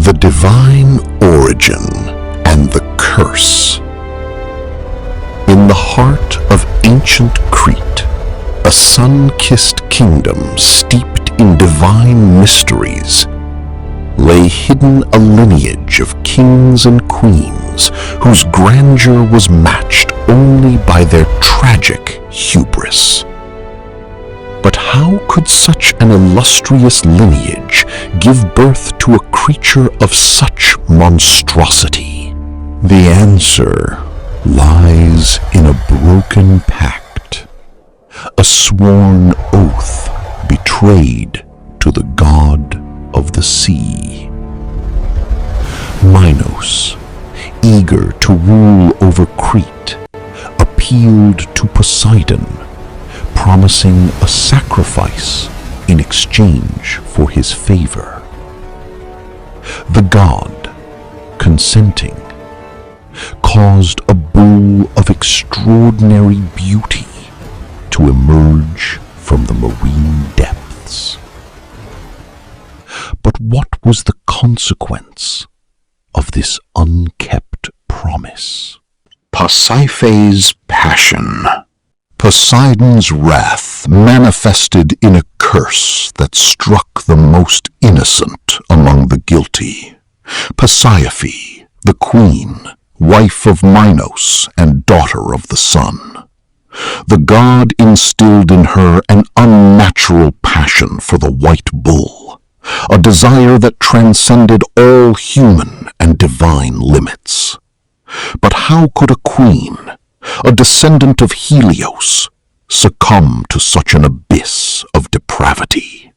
The divine origin and the curse. In the heart of ancient Crete, a sun-kissed kingdom steeped in divine mysteries, lay hidden a lineage of kings and queens whose grandeur was matched only by their tragic hubris. But how could such an illustrious lineage give birth to a creature of such monstrosity? The answer lies in a broken pact, a sworn oath betrayed to the god of the sea. Minos, eager to rule over Crete, appealed to Poseidon, promising a sacrifice in exchange for his favor. The god, consenting, caused a bull of extraordinary beauty to emerge from the marine depths. But what was the consequence of this unkept promise? Pasiphae's passion. Poseidon's wrath manifested in a curse that struck the most innocent among the guilty. Pasiphae, the queen, wife of Minos and daughter of the sun. The god instilled in her an unnatural passion for the white bull, a desire that transcended all human and divine limits. But how could a queen, a descendant of Helios, succumb to such an abyss of depravity?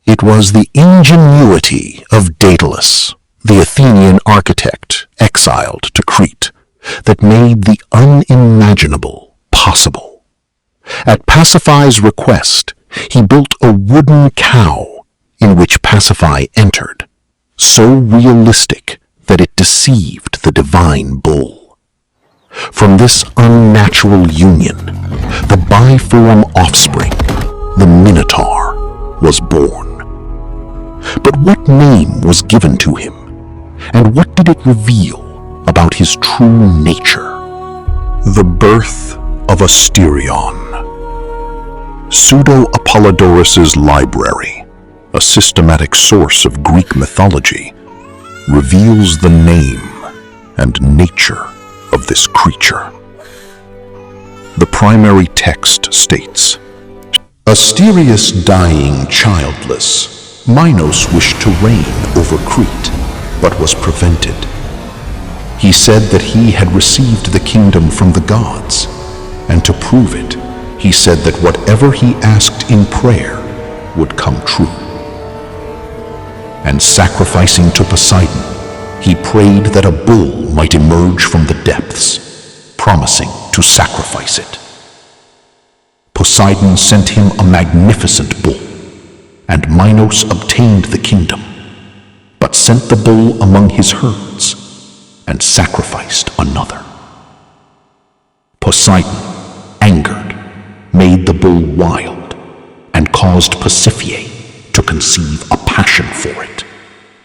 It was the ingenuity of Daedalus, the Athenian architect exiled to Crete, that made the unimaginable possible. At Pasiphae's request, he built a wooden cow in which Pasiphae entered, so realistic that it deceived the divine bull. From this unnatural union, the biform offspring, the Minotaur, was born. But what name was given to him, and what did it reveal about his true nature? The birth of Asterion. Pseudo-Apollodorus's library, a systematic source of Greek mythology, reveals the name and nature of this creature. The primary text states, Asterius dying childless, Minos wished to reign over Crete, but was prevented. He said that he had received the kingdom from the gods, and to prove it, he said that whatever he asked in prayer would come true. And sacrificing to Poseidon, he prayed that a bull might emerge from the depths, promising to sacrifice it. Poseidon sent him a magnificent bull, and Minos obtained the kingdom, but sent the bull among his herds and sacrificed another. Poseidon, angered, made the bull wild and caused Pasiphae to conceive a passion for it.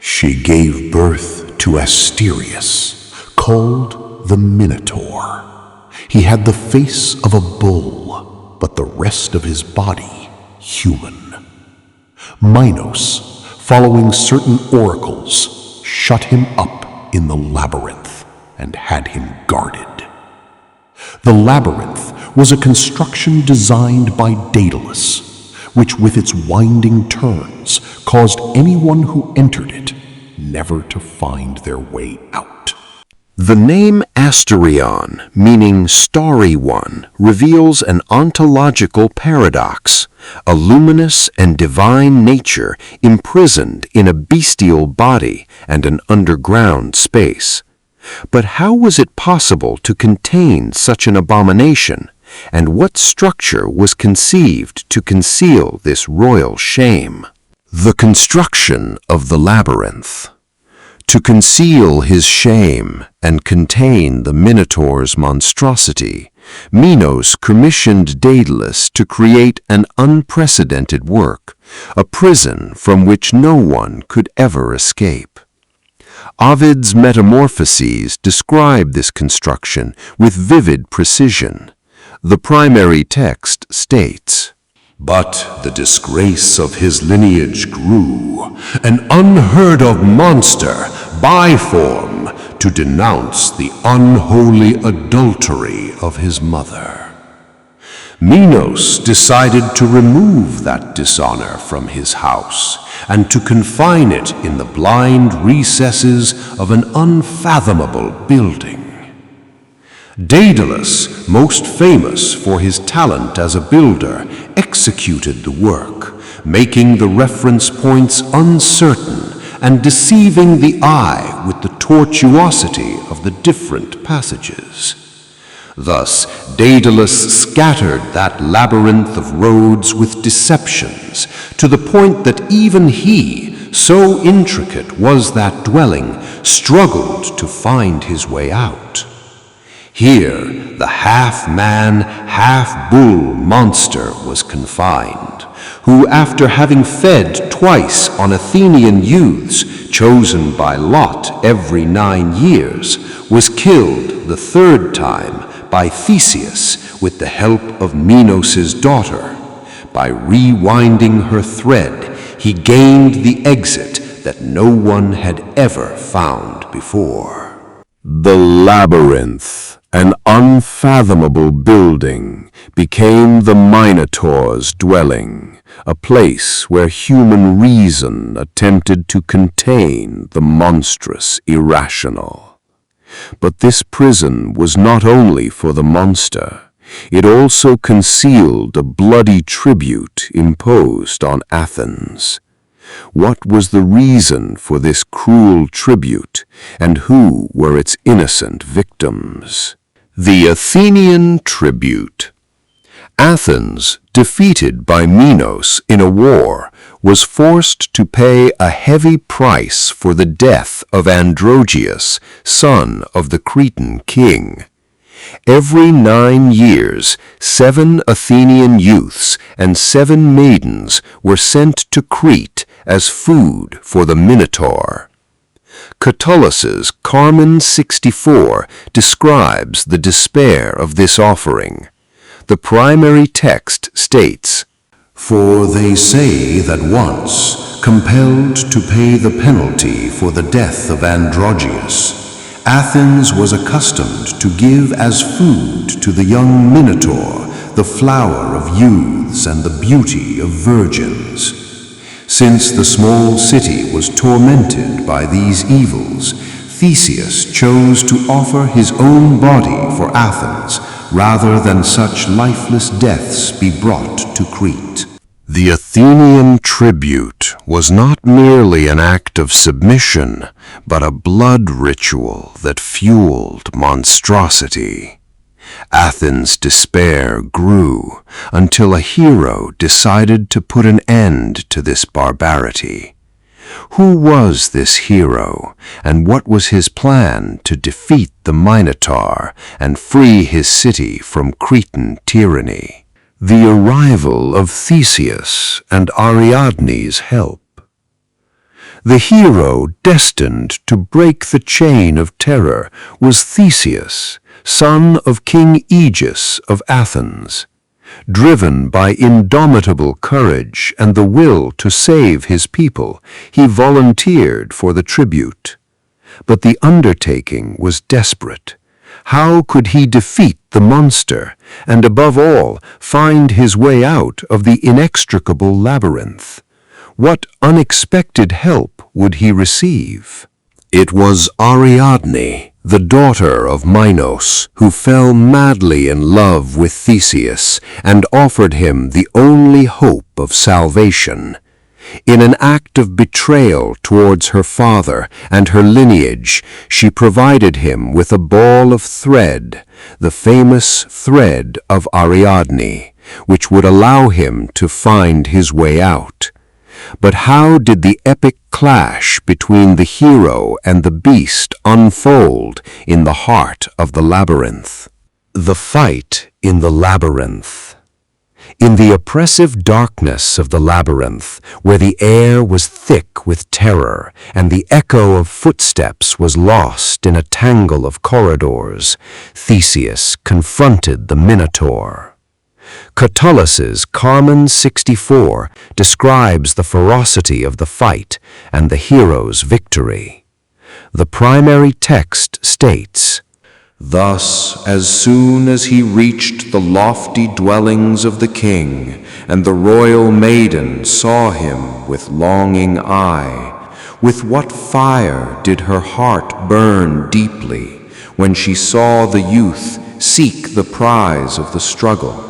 She gave birth to Asterius, called the Minotaur. He had the face of a bull, but the rest of his body human. Minos, following certain oracles, shut him up in the Labyrinth and had him guarded. The Labyrinth was a construction designed by Daedalus, which with its winding turns caused anyone who entered it never to find their way out. The name Asterion, meaning Starry One, reveals an ontological paradox, a luminous and divine nature imprisoned in a bestial body and an underground space. But how was it possible to contain such an abomination, and what structure was conceived to conceal this royal shame? The construction of the labyrinth. To conceal his shame and contain the Minotaur's monstrosity, Minos commissioned Daedalus to create an unprecedented work, a prison from which no one could ever escape. Ovid's Metamorphoses describe this construction with vivid precision. The primary text states, "But the disgrace of his lineage grew, an unheard-of monster, biform, to denounce the unholy adultery of his mother. Minos decided to remove that dishonor from his house and to confine it in the blind recesses of an unfathomable building. Daedalus, most famous for his talent as a builder, executed the work, making the reference points uncertain and deceiving the eye with the tortuosity of the different passages. Thus, Daedalus scattered that labyrinth of roads with deceptions, to the point that even he, so intricate was that dwelling, struggled to find his way out. Here, the half-man, half-bull monster was confined, who, after having fed twice on Athenian youths, chosen by lot every 9 years, was killed the third time by Theseus with the help of Minos' daughter. By rewinding her thread, he gained the exit that no one had ever found before. The Labyrinth, an unfathomable building, became the Minotaur's dwelling, a place where human reason attempted to contain the monstrous irrational. But this prison was not only for the monster. It also concealed a bloody tribute imposed on Athens. What was the reason for this cruel tribute, and who were its innocent victims? The Athenian tribute. Athens, defeated by Minos in a war, was forced to pay a heavy price for the death of Androgeus, son of the Cretan king. Every 9 years, 7 Athenian youths and 7 maidens were sent to Crete as food for the Minotaur. Catullus's Carmen 64 describes the despair of this offering. The primary text states, "For they say that once, compelled to pay the penalty for the death of Androgeus, Athens was accustomed to give as food to the young Minotaur the flower of youths and the beauty of virgins. Since the small city was tormented by these evils, Theseus chose to offer his own body for Athens, rather than such lifeless deaths be brought to Crete." The Athenian tribute was not merely an act of submission, but a blood ritual that fueled monstrosity. Athens' despair grew until a hero decided to put an end to this barbarity. Who was this hero, and what was his plan to defeat the Minotaur and free his city from Cretan tyranny? The arrival of Theseus and Ariadne's help. The hero destined to break the chain of terror was Theseus, son of King Aegeus of Athens. Driven by indomitable courage and the will to save his people, he volunteered for the tribute. But the undertaking was desperate. How could he defeat the monster, and above all, find his way out of the inextricable labyrinth? What unexpected help would he receive? It was Ariadne, the daughter of Minos, who fell madly in love with Theseus and offered him the only hope of salvation. In an act of betrayal towards her father and her lineage, she provided him with a ball of thread, the famous thread of Ariadne, which would allow him to find his way out. But how did the epic clash between the hero and the beast unfold in the heart of the labyrinth? The fight in the labyrinth. In the oppressive darkness of the labyrinth, where the air was thick with terror and the echo of footsteps was lost in a tangle of corridors, Theseus confronted the Minotaur. Catullus's Carmen 64 describes the ferocity of the fight and the hero's victory. The primary text states, "Thus, as soon as he reached the lofty dwellings of the king, and the royal maiden saw him with longing eye, with what fire did her heart burn deeply, when she saw the youth seek the prize of the struggle.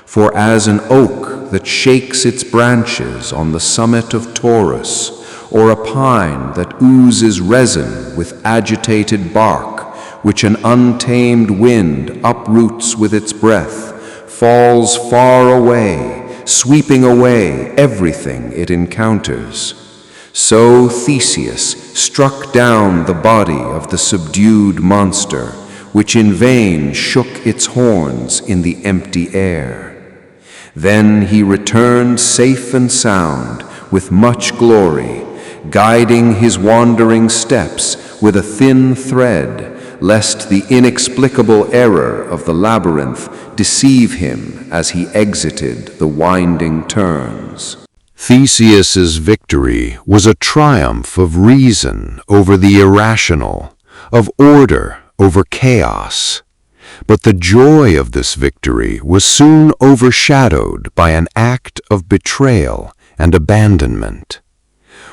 For as an oak that shakes its branches on the summit of Taurus, or a pine that oozes resin with agitated bark, which an untamed wind uproots with its breath, falls far away, sweeping away everything it encounters, so Theseus struck down the body of the subdued monster, which in vain shook its horns in the empty air. Then he returned safe and sound, with much glory, guiding his wandering steps with a thin thread, lest the inexplicable error of the labyrinth deceive him as he exited the winding turns." Theseus's victory was a triumph of reason over the irrational, of order over chaos. But the joy of this victory was soon overshadowed by an act of betrayal and abandonment.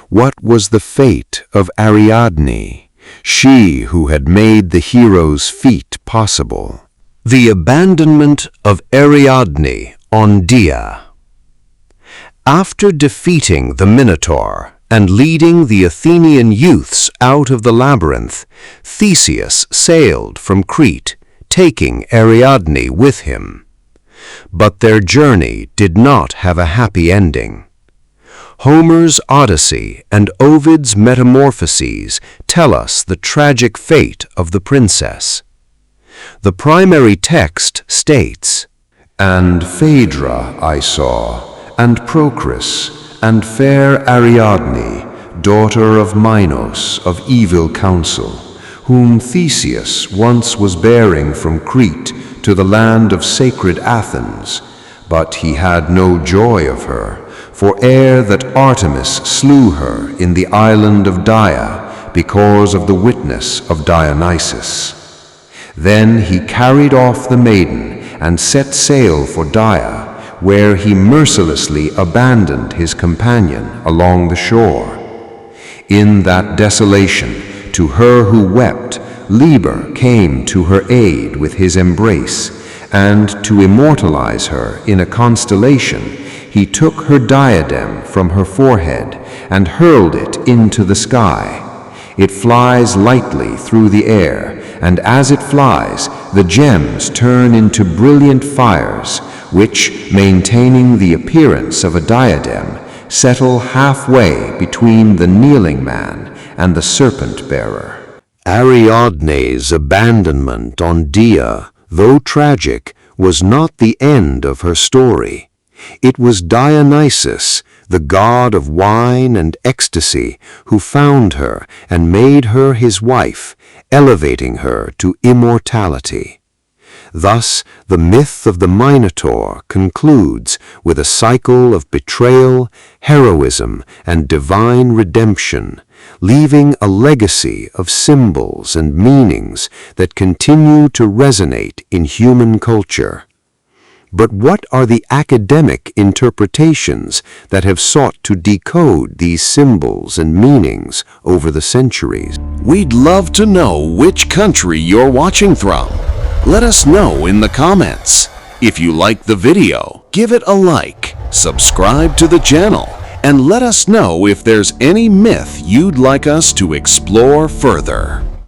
What was the fate of Ariadne, she who had made the hero's feat possible? The abandonment of Ariadne on Dia. After defeating the Minotaur and leading the Athenian youths out of the labyrinth, Theseus sailed from Crete, taking Ariadne with him. But their journey did not have a happy ending. Homer's Odyssey and Ovid's Metamorphoses tell us the tragic fate of the princess. The primary text states, "And Phaedra I saw, and Procris, and fair Ariadne, daughter of Minos of evil counsel, whom Theseus once was bearing from Crete to the land of sacred Athens, but he had no joy of her, for ere that Artemis slew her in the island of Dia, because of the witness of Dionysus. Then he carried off the maiden and set sail for Dia, where he mercilessly abandoned his companion along the shore. In that desolation, to her who wept, Liber came to her aid with his embrace, and to immortalize her in a constellation, he took her diadem from her forehead and hurled it into the sky. It flies lightly through the air, and as it flies, the gems turn into brilliant fires, which, maintaining the appearance of a diadem, settle halfway between the kneeling man and the serpent-bearer." Ariadne's abandonment on Dia, though tragic, was not the end of her story. It was Dionysus, the god of wine and ecstasy, who found her and made her his wife, elevating her to immortality. Thus, the myth of the Minotaur concludes with a cycle of betrayal, heroism, and divine redemption, leaving a legacy of symbols and meanings that continue to resonate in human culture. But what are the academic interpretations that have sought to decode these symbols and meanings over the centuries? We'd love to know which country you're watching from. Let us know in the comments. If you like the video, give it a like, subscribe to the channel, and let us know if there's any myth you'd like us to explore further.